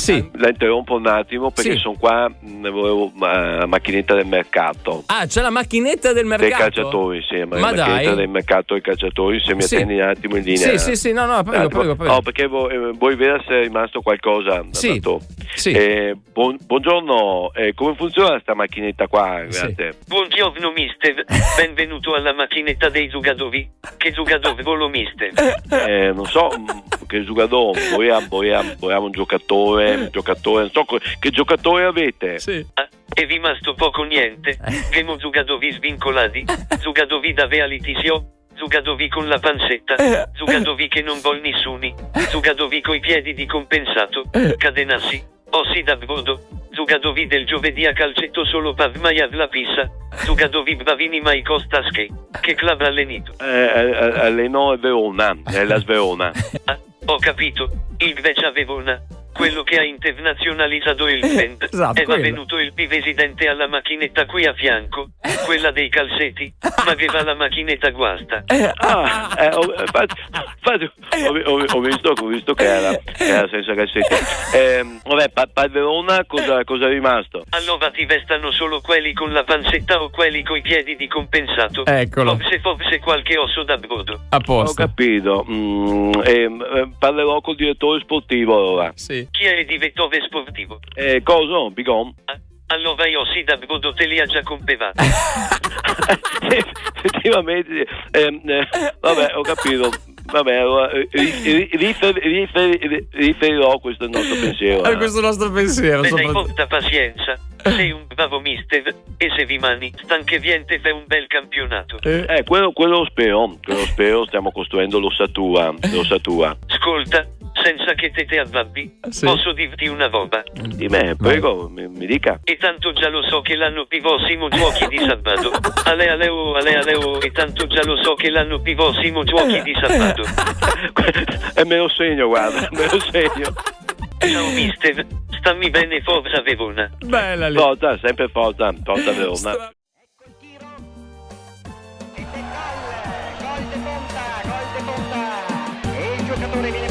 Sì. La interrompo un attimo perché Sì. sono qua, ne volevo macchinetta del mercato. Ah, c'è la macchinetta del mercato? Dei calciatori, sì, Ma la macchinetta dai. del mercato dei calciatori, se mi Sì. attendi un attimo in linea. Sì, no, prego. No, perché vuoi vedere se è rimasto qualcosa. Sì. Dato. Sì. Buongiorno, come funziona sta macchinetta qua? Grazie. Buongiorno mister, benvenuto alla macchinetta dei giocatori. Che giocatore volo mister? Non so che giocatore, vogliamo un giocatore, non so che giocatore avete. Sì. Ah, è rimasto poco niente. Abbiamo giocatori svincolati, giocatori da reality show, giocatori con la pancetta, giocatori che non vuol nessuni, giocatori coi piedi di compensato, cadenassi, ossi da brodo, giocatori del giovedì a calcetto solo per maiar la pizza, giocatori bravini mai costa che club allenito? Alleno a Verona, la Sverona. Ah, ho capito, il Grecia Verona, quello che ha internazionalizzato il band. Esatto, Era quello. venuto il presidente alla macchinetta qui a fianco, quella dei calzetti, ma aveva la macchinetta guasta. Ho visto che era senza cassetti. Vabbè, per Verona cosa è rimasto? Allora ti vestano solo quelli con la pancetta o quelli coi piedi di compensato. Eccolo. Forse qualche osso da brodo. A Ho posto. capito. Parlerò col direttore sportivo allora. Sì. Chi è il direttore sportivo? Cosa? Bigon? Ah, allora io sì da brodo te li ha già comprati. Effettivamente. Vabbè, ho capito. Vabbè, allora, riferirò questo nostro pensiero. Questo è il nostro pensiero. Beh, dai, soprattutto. porta pazienza. Sei un bravo mister e se rimani stancheviente fai un bel campionato. Quello lo spero, stiamo costruendo l'ossatura. Ascolta, senza che te arrabbi, Sì. posso dirti una roba. Di me, prego, mi dica. E tanto già lo so che l'anno prossimo giochi di sabato. Aleo, e tanto già lo so che l'anno prossimo giochi di sabato. E me lo segno, guarda, me lo segno. Ciao mister, stammi bene, forza Verona. Bella lì. Forza, sempre forza Verona. Ecco il tiro. E gol di punta. E il giocatore viene